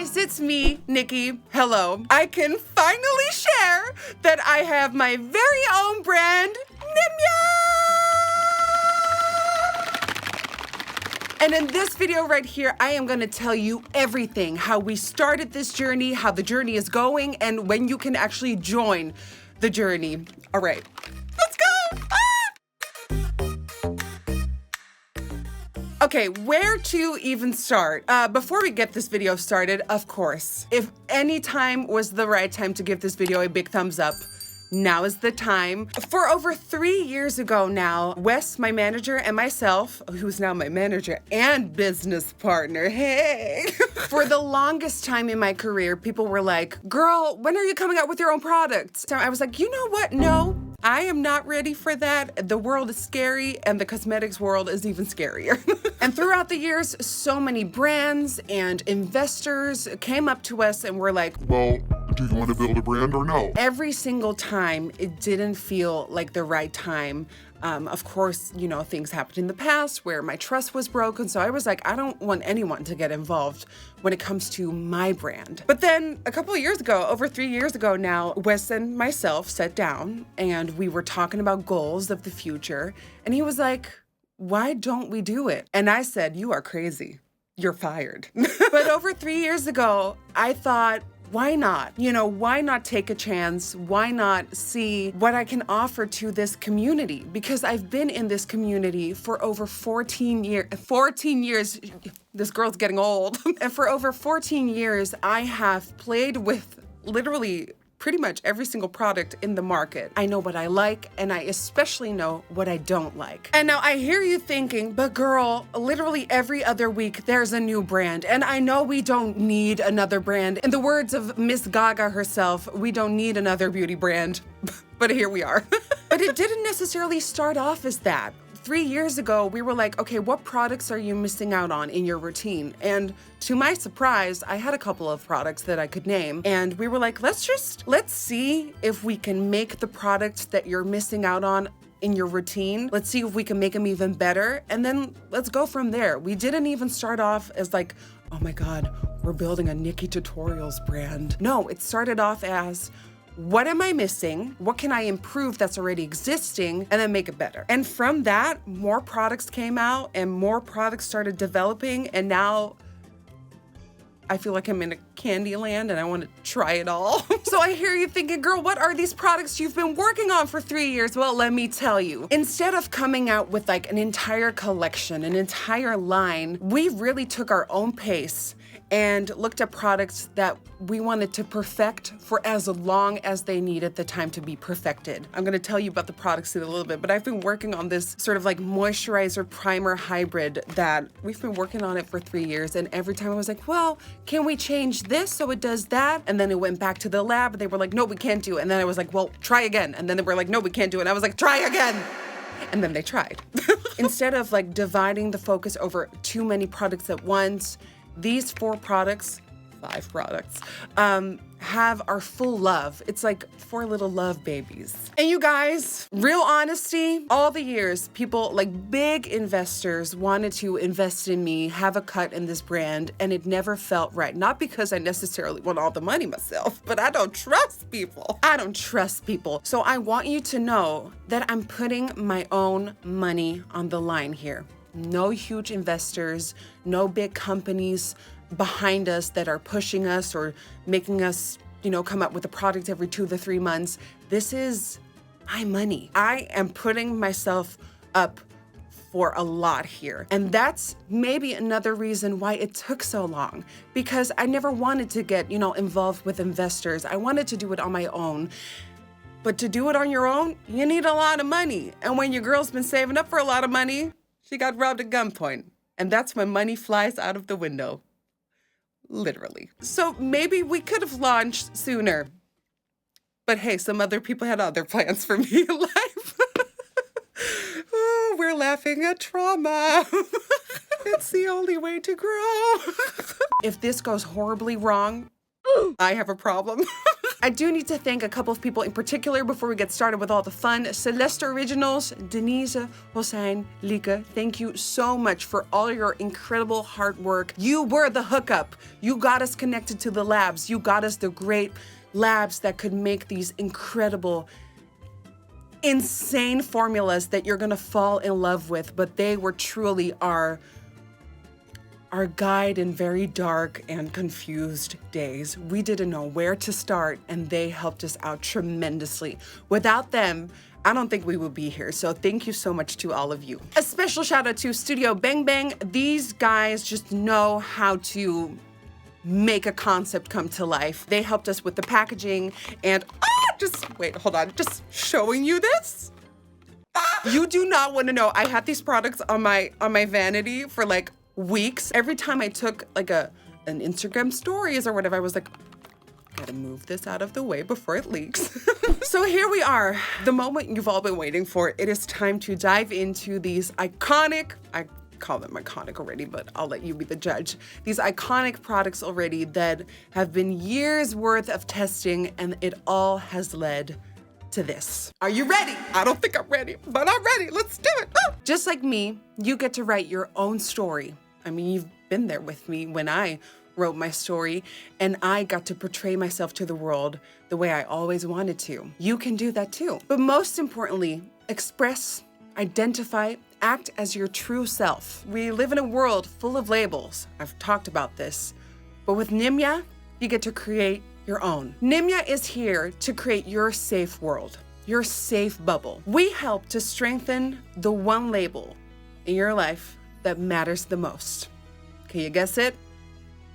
guys, it's me, Nikki. Hello. I can finally share that I have my very own brand, NIMYA! And in this video right here, I am gonna tell you everything, how we started this journey, how the journey is going, and when you can actually join the journey. All right, let's go! Ah! Okay, where to even start? Before we get this video started, of course, if any time was the right time to give this video a big thumbs up, now is the time. For over 3 years ago now, Wes, my manager, and myself, who's now my manager and business partner, hey. For the longest time in my career, people were like, girl, when are you coming out with your own products? So I was like, you know what? No, I am not ready for that. The world is scary and the cosmetics world is even scarier. And throughout the years, so many brands and investors came up to us and were like, well, do you want to build a brand or no? Every single time, it didn't feel like the right time. Of course, you know, things happened in the past where my trust was broken. So I was like, I don't want anyone to get involved when it comes to my brand. But then a couple of years ago, over 3 years ago now, Wes and myself sat down and we were talking about goals of the future. And he was like, why don't we do it? And I said, you are crazy. You're fired. But over 3 years ago, I thought, why not? You know, why not take a chance? Why not see what I can offer to this community? Because I've been in this community for over 14 years. 14 years, this girl's getting old. And for over 14 years, I have played with literally pretty much every single product in the market. I know what I like, and I especially know what I don't like. And now I hear you thinking, but girl, literally every other week there's a new brand, and I know we don't need another brand. In the words of Miss Gaga herself, we don't need another beauty brand, but here we are. But it didn't necessarily start off as that. 3 years ago, we were like, okay, what products are you missing out on in your routine? And to my surprise, I had a couple of products that I could name. And we were like, let's see if we can make the products that you're missing out on in your routine. Let's see if we can make them even better. And then let's go from there. We didn't even start off as like, oh my God, we're building a NikkieTutorials brand. No, it started off as, what am I missing? What can I improve that's already existing and then make it better? And from that, more products came out and more products started developing. And now I feel like I'm in a candy land and I want to try it all. So I hear you thinking, girl, what are these products you've been working on for 3 years? Well, let me tell you. Instead of coming out with like an entire collection, an entire line, we really took our own pace and looked at products that we wanted to perfect for as long as they needed the time to be perfected. I'm gonna tell you about the products in a little bit, but I've been working on this sort of like moisturizer primer hybrid that we've been working on it for 3 years. And every time I was like, well, can we change this so it does that? And then it went back to the lab and they were like, no, we can't do it. And then I was like, well, try again. And then they were like, no, we can't do it. And I was like, try again. And then they tried. Instead of like dividing the focus over too many products at once, these 5 products, have our full love. It's like 4 little love babies. And you guys, real honesty, all the years, people like big investors wanted to invest in me, have a cut in this brand, and it never felt right. Not because I necessarily want all the money myself, but I don't trust people. I don't trust people. So I want you to know that I'm putting my own money on the line here. No huge investors, no big companies behind us that are pushing us or making us, you know, come up with a product every 2 to 3 months. This is my money. I am putting myself up for a lot here. And that's maybe another reason why it took so long, because I never wanted to get, you know, involved with investors. I wanted to do it on my own. But to do it on your own, you need a lot of money. And when your girl's been saving up for a lot of money, she got robbed at gunpoint. And that's when money flies out of the window. Literally. So maybe we could have launched sooner. But hey, some other people had other plans for me in life. Oh, we're laughing at trauma. It's the only way to grow. If this goes horribly wrong, I have a problem. I do need to thank a couple of people in particular before we get started with all the fun. Celeste Originals, Denise, Hossein, Lika, thank you so much for all your incredible hard work. You were the hookup. You got us connected to the labs. You got us the great labs that could make these incredible, insane formulas that you're gonna fall in love with, but they were truly our guide in very dark and confused days. We didn't know where to start, and they helped us out tremendously. Without them, I don't think we would be here. So thank you so much to all of you. A special shout out to Studio Bang Bang. These guys just know how to make a concept come to life. They helped us with the packaging and just wait, hold on, just showing you this. You do not want to know. I had these products on my vanity for like weeks. Every time I took like an Instagram stories or whatever, I was like, gotta move this out of the way before it leaks. So here we are, the moment you've all been waiting for. It is time to dive into these iconic, I call them iconic already, but I'll let you be the judge. These iconic products already that have been years worth of testing, and it all has led to this. Are you ready? I don't think I'm ready, but I'm ready. Let's do it. Ah! Just like me, you get to write your own story. I mean, you've been there with me when I wrote my story, and I got to portray myself to the world the way I always wanted to. You can do that too. But most importantly, express, identify, act as your true self. We live in a world full of labels. I've talked about this. But with NIMYA, you get to create your own. NIMYA is here to create your safe world, your safe bubble. We help to strengthen the one label in your life that matters the most. Can you guess it?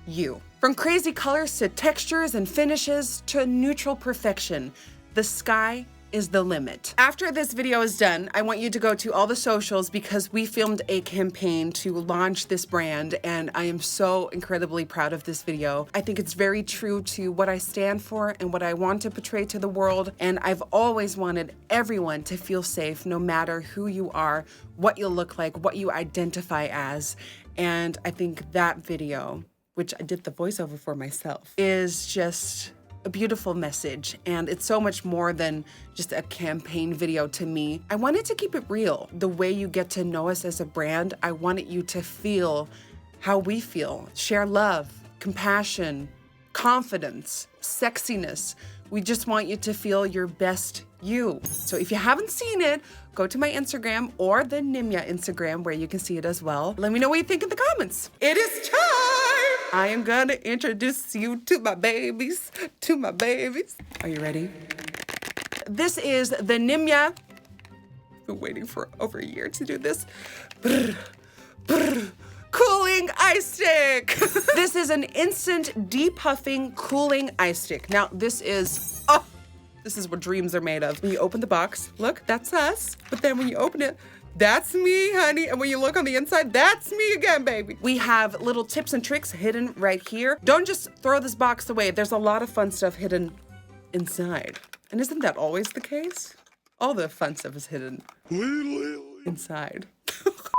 You. From crazy colors to textures and finishes to neutral perfection, the sky is the limit. After this video is done, I want you to go to all the socials because we filmed a campaign to launch this brand, and I am so incredibly proud of this video. I think it's very true to what I stand for and what I want to portray to the world, and I've always wanted everyone to feel safe no matter who you are, what you look like, what you identify as, and I think that video, which I did the voiceover for myself, is just a beautiful message, and it's so much more than just a campaign video to me. I wanted to keep it real. The way you get to know us as a brand, I wanted you to feel how we feel. Share love, compassion, confidence, sexiness. We just want you to feel your best you. So if you haven't seen it, go to my Instagram or the NIMYA Instagram where you can see it as well. Let me know what you think in the comments. It is time! I am gonna introduce you to my babies, Are you ready? This is the NIMYA. I've been waiting for over a year to do this. Cooling ice stick. This is an instant depuffing cooling ice stick. Now this is what dreams are made of. When you open the box, look, that's us. But then when you open it, that's me, honey. And when you look on the inside, that's me again, baby. We have little tips and tricks hidden right here. Don't just throw this box away. There's a lot of fun stuff hidden inside. And isn't that always the case? All the fun stuff is hidden inside.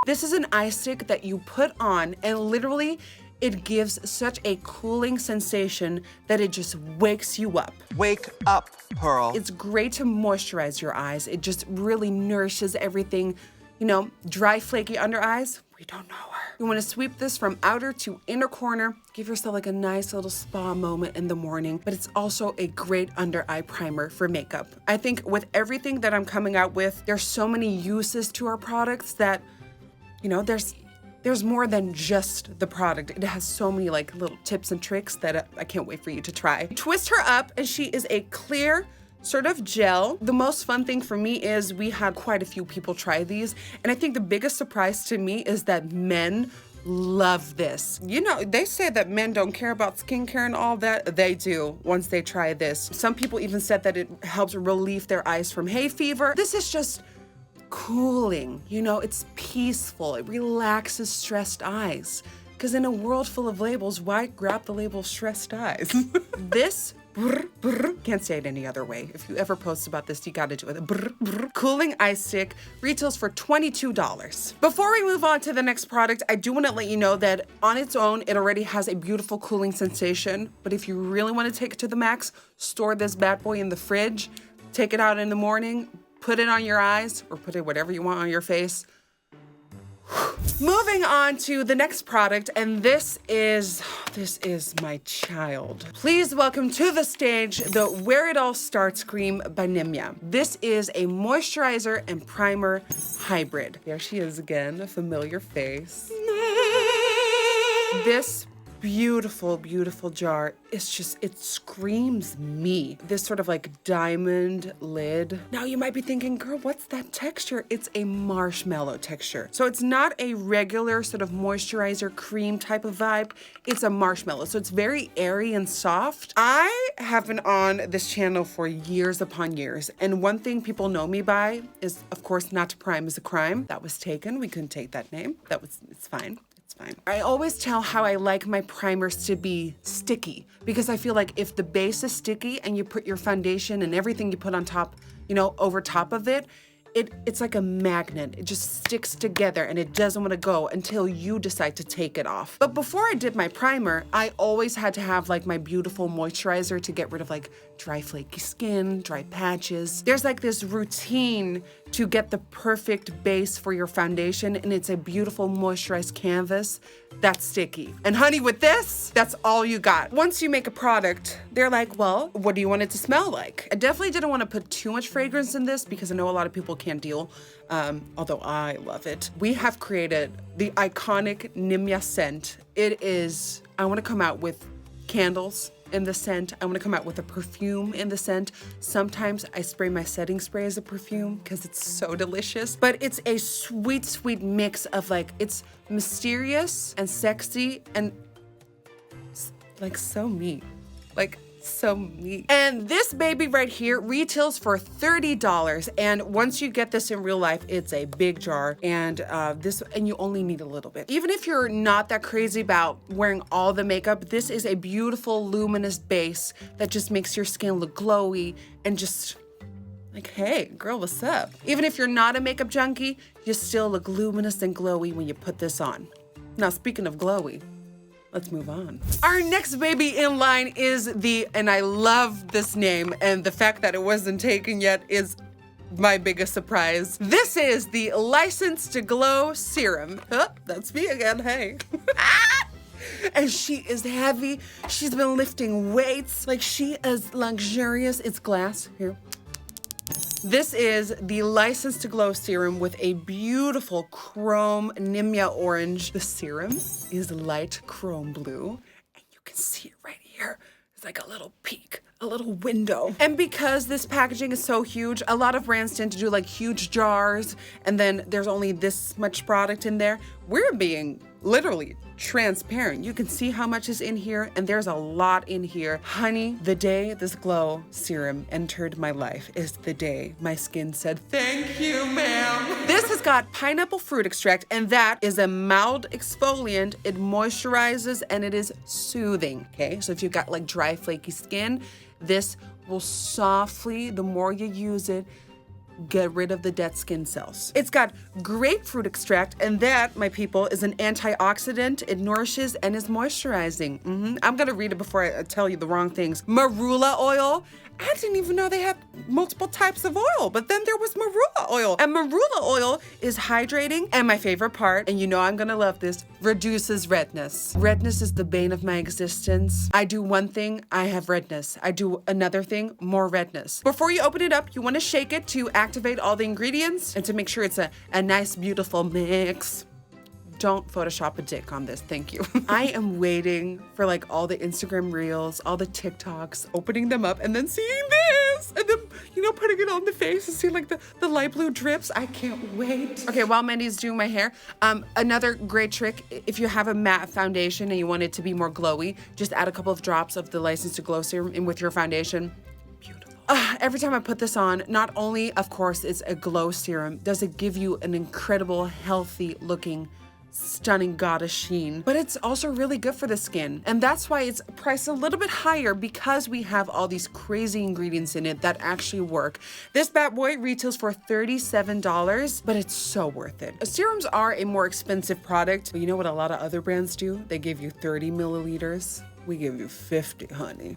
This is an eye stick that you put on, and literally it gives such a cooling sensation that it just wakes you up. Wake up, Pearl. It's great to moisturize your eyes. It just really nourishes everything. You know, dry, flaky under eyes, we don't know her. You want to sweep this from outer to inner corner. Give yourself like a nice little spa moment in the morning, but it's also a great under eye primer for makeup. I think with everything that I'm coming out with, there's so many uses to our products that, you know, there's more than just the product. It has so many like little tips and tricks that I can't wait for you to try. Twist her up, and she is a clear sort of gel. The most fun thing for me is we had quite a few people try these, and I think the biggest surprise to me is that men love this. You know, they say that men don't care about skincare and all that. They do once they try this. Some people even said that it helps relieve their eyes from hay fever. This is just cooling, you know, it's peaceful. It relaxes stressed eyes. Because in a world full of labels, why grab the label stressed eyes? This can't say it any other way. If you ever post about this, you gotta do it. Cooling eye stick retails for $22. Before we move on to the next product, I do want to let you know that on its own, it already has a beautiful cooling sensation. But if you really want to take it to the max, store this bad boy in the fridge, take it out in the morning, put it on your eyes, or put it whatever you want on your face. Moving on to the next product, and this is my child. Please welcome to the stage the Where It All Starts cream by NIMYA. This is a moisturizer and primer hybrid. There she is again, a familiar face. This beautiful, beautiful jar. It screams me. This sort of like diamond lid. Now you might be thinking, girl, what's that texture? It's a marshmallow texture. So it's not a regular sort of moisturizer cream type of vibe. It's a marshmallow. So it's very airy and soft. I have been on this channel for years upon years. And one thing people know me by is, of course, not to prime is a crime. That was taken. We couldn't take that name. It's fine. Fine. I always tell how I like my primers to be sticky because I feel like if the base is sticky and you put your foundation and everything you put on top, over top of it, it's like a magnet. It just sticks together and it doesn't want to go until you decide to take it off. But before I did my primer, I always had to have like my beautiful moisturizer to get rid of like dry flaky skin, dry patches. There's like this routine to get the perfect base for your foundation, and it's a beautiful moisturized canvas that's sticky. And honey, with this, that's all you got. Once you make a product, they're like, well, what do you want it to smell like? I definitely didn't want to put too much fragrance in this because I know a lot of people can't deal, although I love it. We have created the iconic NIMYA scent. I want to come out with candles in the scent. I want to come out with a perfume in the scent. Sometimes I spray my setting spray as a perfume because it's so delicious. But it's a sweet, sweet mix of it's mysterious and sexy and so me. So me. And this baby right here retails for $30. And once you get this in real life, it's a big jar. And you only need a little bit. Even if you're not that crazy about wearing all the makeup, this is a beautiful luminous base that just makes your skin look glowy and just hey, girl, what's up? Even if you're not a makeup junkie, you still look luminous and glowy when you put this on. Now, speaking of glowy, let's move on. Our next baby in line is and I love this name, and the fact that it wasn't taken yet is my biggest surprise. This is the License to Glow Serum. Oh, that's me again, hey. And she is heavy. She's been lifting weights. She is luxurious. It's glass, here. This is the License to Glow Serum with a beautiful chrome NIMYA orange. The serum is light chrome blue, and you can see it right here. It's like a little peek, a little window. And because this packaging is so huge, a lot of brands tend to do huge jars, and then there's only this much product in there. We're being literally transparent. You can see how much is in here, and there's a lot in here. Honey, the day this glow serum entered my life is the day my skin said, thank you, ma'am. This has got pineapple fruit extract, and that is a mild exfoliant. It moisturizes and it is soothing, okay? So if you've got dry, flaky skin, this will softly, the more you use it, get rid of the dead skin cells. It's got grapefruit extract, and that, my people, is an antioxidant. It nourishes and is moisturizing. I'm gonna read it before I tell you the wrong things. Marula oil. I didn't even know they had multiple types of oil, but then there was marula oil. And marula oil is hydrating, and my favorite part, and you know I'm gonna love this, reduces redness. Redness is the bane of my existence. I do one thing, I have redness. I do another thing, more redness. Before you open it up, you wanna shake it to activate all the ingredients and to make sure it's a nice, beautiful mix. Don't Photoshop a dick on this, thank you. I am waiting for all the Instagram reels, all the TikToks, opening them up and then seeing this and then, putting it on the face and seeing the light blue drips. I can't wait. Okay, while Mandy's doing my hair, another great trick, if you have a matte foundation and you want it to be more glowy, just add a couple of drops of the License to Glow Serum in with your foundation. Every time I put this on, not only, of course, it's a glow serum, does it give you an incredible, healthy looking stunning goddess sheen, but it's also really good for the skin. And that's why it's priced a little bit higher, because we have all these crazy ingredients in it that actually work. This bad boy retails for $37, but it's so worth it. Serums are a more expensive product, but you know what a lot of other brands do? They give you 30 milliliters. We give you 50, honey.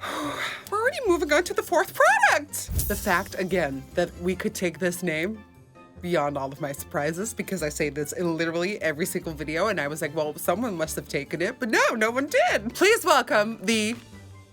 We're already moving on to the fourth product. The fact, again, that we could take this name beyond all of my surprises, because I say this in literally every single video, and I was like, well, someone must have taken it, but no one did. Please welcome the,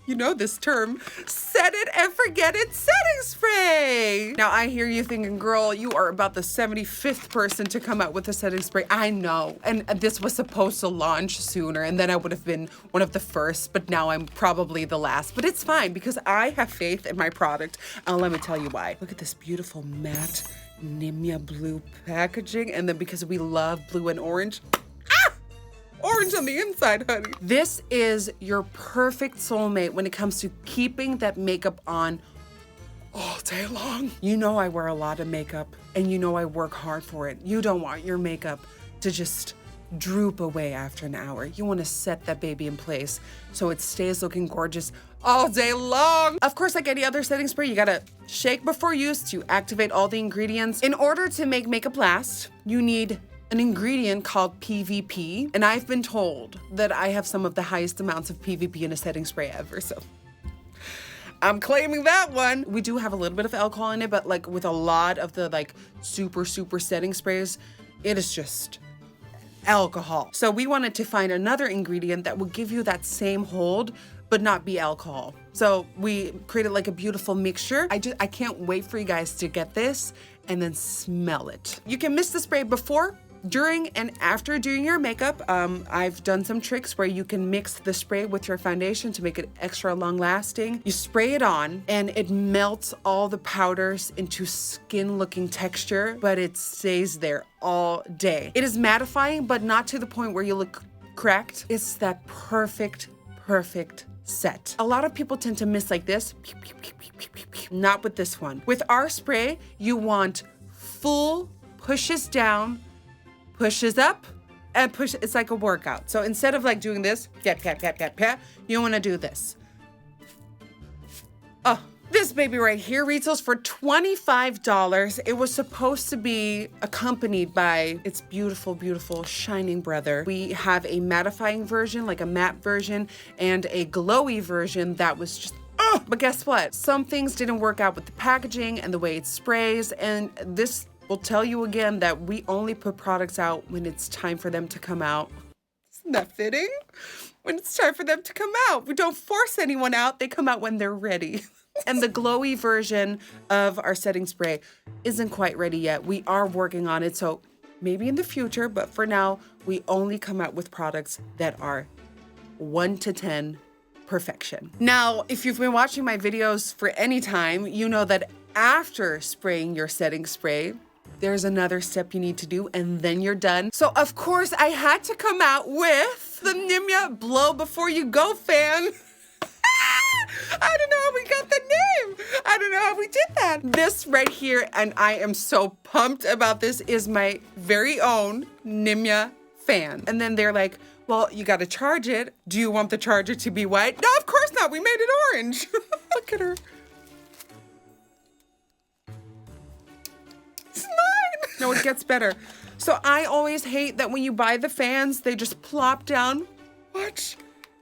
you know this term, set it and forget it setting spray. Now I hear you thinking, girl, you are about the 75th person to come out with a setting spray. I know, and this was supposed to launch sooner, and then I would have been one of the first, but now I'm probably the last, but it's fine because I have faith in my product. Let me tell you why. Look at this beautiful matte NIMYA blue packaging, and then because we love blue and orange, orange on the inside, honey. This is your perfect soulmate when it comes to keeping that makeup on all day long. You know I wear a lot of makeup, and you know I work hard for it. You don't want your makeup to just droop away after an hour. You want to set that baby in place so it stays looking gorgeous all day long. Of course, like any other setting spray, you gotta shake before use to activate all the ingredients. In order to make makeup last, you need an ingredient called PVP, and I've been told that I have some of the highest amounts of PVP in a setting spray ever, so I'm claiming that one. We do have a little bit of alcohol in it, but like with a lot of the like super setting sprays, it is just alcohol. So we wanted to find another ingredient that would give you that same hold, but not be alcohol. So we created like a beautiful mixture. I can't wait for you guys to get this and then smell it. You can mix the spray before, during, and after doing your makeup. I've done some tricks where you can mix the spray with your foundation to make it extra long lasting. You spray it on and it melts all the powders into skin looking texture, but it stays there all day. It is mattifying, but not to the point where you look cracked. It's that perfect set. A lot of people tend to miss like this. Not with this one. With our spray, you want full pushes down, pushes up, and push. It's like a workout. So instead of like doing this, you want to do this. Oh, this baby right here retails for $25. It was supposed to be accompanied by its beautiful, shining brother. We have a mattifying version, like a matte version, and a glowy version that was just, but guess what? Some things didn't work out with the packaging and the way it sprays, and this will tell you again that we only put products out when it's time for them to come out. Isn't that fitting? When it's time for them to come out. We don't force anyone out. They come out when they're ready. And the glowy version of our setting spray isn't quite ready yet. We are working on it, so maybe in the future, but for now, we only come out with products that are 1 to 10 perfection. Now, if you've been watching my videos for any time, you know that after spraying your setting spray, there's another step you need to do, and then you're done. So of course, I had to come out with the NIMYA Blow Before You Go fan. I don't know how we got the name. I don't know how we did that. This right here, and I am so pumped about this, is my very own NIMYA fan. And then they're like, well, you gotta charge it. Do you want the charger to be white? No, of course not. We made it orange. Look at her. It's mine. No, it gets better. So I always hate that when you buy the fans, they just plop down. Watch.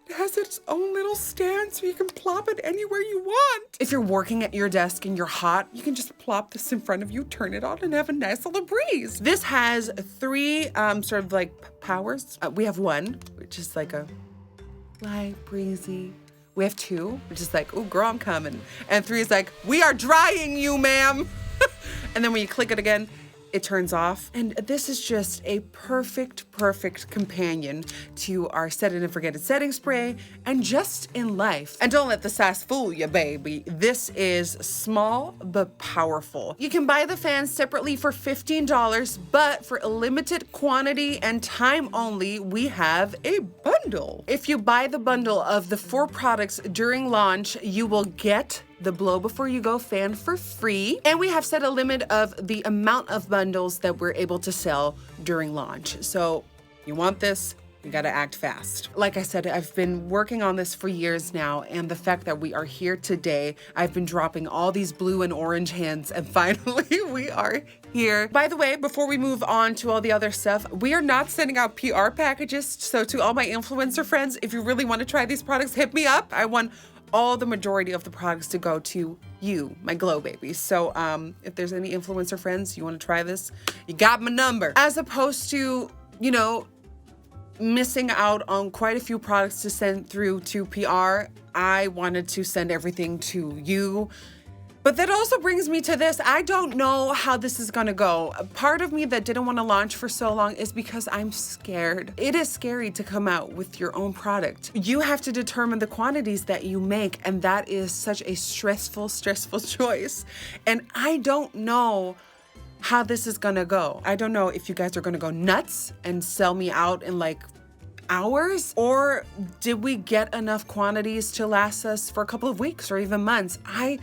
It has its own little stand so you can plop it anywhere you want. If you're working at your desk and you're hot, you can just plop this in front of you, turn it on, and have a nice little breeze. This has 3 sort of like powers. We have 1, which is like a light, breezy. We have 2, which is like, oh girl, I'm coming. And 3 is like, we are drying you, ma'am. And then when you click it again, it turns off. And this is just a perfect companion to our set it and forget it setting spray and just in life. And don't let the sass fool you, baby. This is small but powerful. You can buy the fans separately for $15, but for a limited quantity and time only, we have a bundle. If you buy the bundle of the 4 products during launch, you will get the Blow Before You Go fan for free. And we have set a limit of the amount of bundles that we're able to sell during launch. So You want this? You gotta act fast. Like I said, I've been working on this for years now, and the fact that we are here today, I've been dropping all these blue and orange hints, and finally we are here. By the way, before we move on to all the other stuff, we are not sending out PR packages. So to all my influencer friends, if you really want to try these products, hit me up. I want all the majority of the products to go to you, my glow babies. So if there's any influencer friends, you want to try this, you got my number. As opposed to, you know, missing out on quite a few products to send through to PR, I wanted to send everything to you. But that also brings me to this. I don't know how this is gonna go. A part of me that didn't want to launch for so long is because I'm scared. It is scary to come out with your own product. You have to determine the quantities that you make, and that is such a stressful choice. And I don't know how this is gonna go. I don't know if you guys are gonna go nuts and sell me out in like hours, or did we get enough quantities to last us for a couple of weeks or even months? I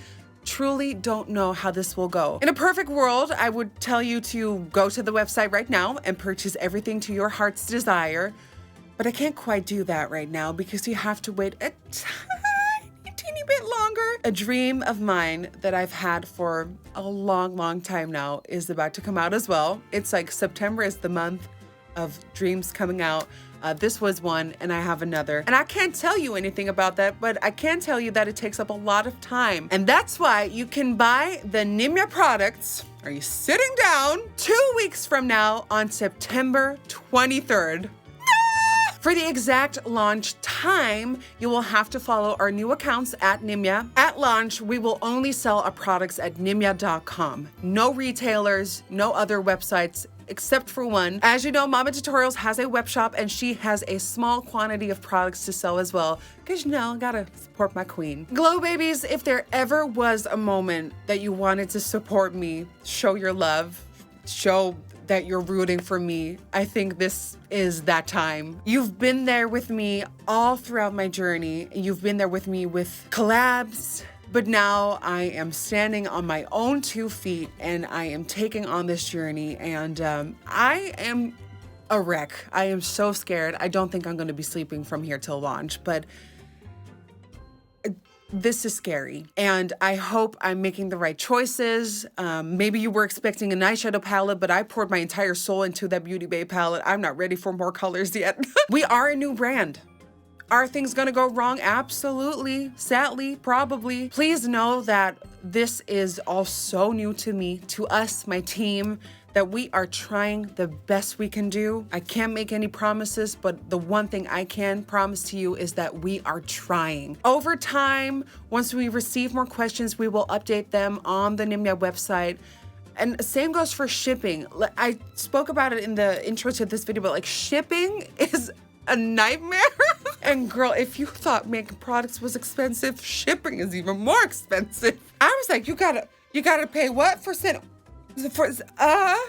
truly don't know how this will go. In a perfect world, I would tell you to go to the website right now and purchase everything to your heart's desire, but I can't quite do that right now because you have to wait a teeny bit longer. A dream of mine that I've had for a long time now is about to come out as well. It's like September is the month of dreams coming out. This was one, and I have another. And I can't tell you anything about that, but I can tell you that it takes up a lot of time. And that's why you can buy the NIMYA products. Are you sitting down? 2 weeks from now on September 23rd. For the exact launch time, you will have to follow our new accounts at NIMYA. At launch, we will only sell our products at NIMYA.com. No retailers, no other websites, except for one. As you know, NikkieTutorials has a web shop, and she has a small quantity of products to sell as well, because you know, I gotta support my queen. Glow babies, if there ever was a moment that you wanted to support me, show your love, show that you're rooting for me, I think this is that time. You've been there with me all throughout my journey. You've been there with me with collabs, but now I am standing on my own 2 feet and I am taking on this journey, and I am a wreck. I am so scared. I don't think I'm gonna be sleeping from here till launch, but this is scary, and I hope I'm making the right choices. Maybe you were expecting an eyeshadow palette, but I poured my entire soul into that Beauty Bay palette. I'm not ready for more colors yet. We are a new brand. Are things gonna go wrong? Absolutely. Sadly, probably. Please know that this is all so new to me, to us, my team, that we are trying the best we can do. I can't make any promises, but the one thing I can promise to you is that we are trying. Over time, once we receive more questions, we will update them on the NIMYA website. And same goes for shipping. I spoke about it in the intro to this video, but like shipping is a nightmare. And girl, if you thought making products was expensive, shipping is even more expensive. I was like, you gotta pay what for sent?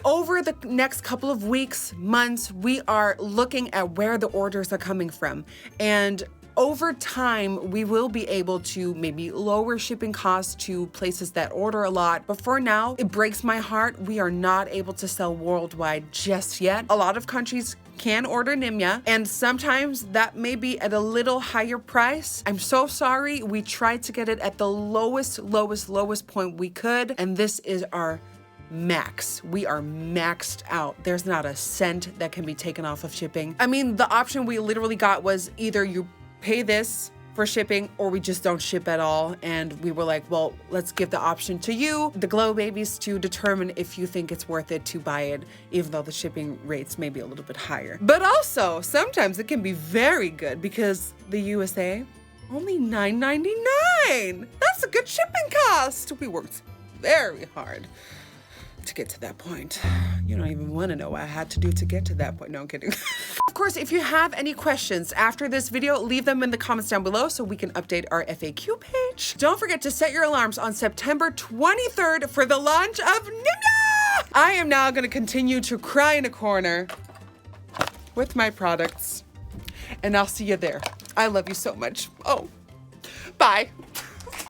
Over the next couple of weeks, months, we are looking at where the orders are coming from. And over time, we will be able to maybe lower shipping costs to places that order a lot. But for now, it breaks my heart. We are not able to sell worldwide just yet. A lot of countries can order NIMYA, and sometimes that may be at a little higher price. I'm so sorry. We tried to get it at the lowest point we could, and this is our max. We are maxed out. There's not a cent that can be taken off of shipping. I mean, the option we literally got was either you pay this for shipping or we just don't ship at all. And we were like, well, let's give the option to you, the glow babies, to determine if you think it's worth it to buy it, even though the shipping rates may be a little bit higher. But also, sometimes it can be very good because the USA, only $9.99. That's a good shipping cost. We worked very hard to get to that point. You don't even want to know what I had to do to get to that point. No, I'm kidding. Of course, if you have any questions after this video, leave them in the comments down below so we can update our FAQ page. Don't forget to set your alarms on September 23rd for the launch of NIMYA! I am now going to continue to cry in a corner with my products, and I'll see you there. I love you so much. Oh, bye.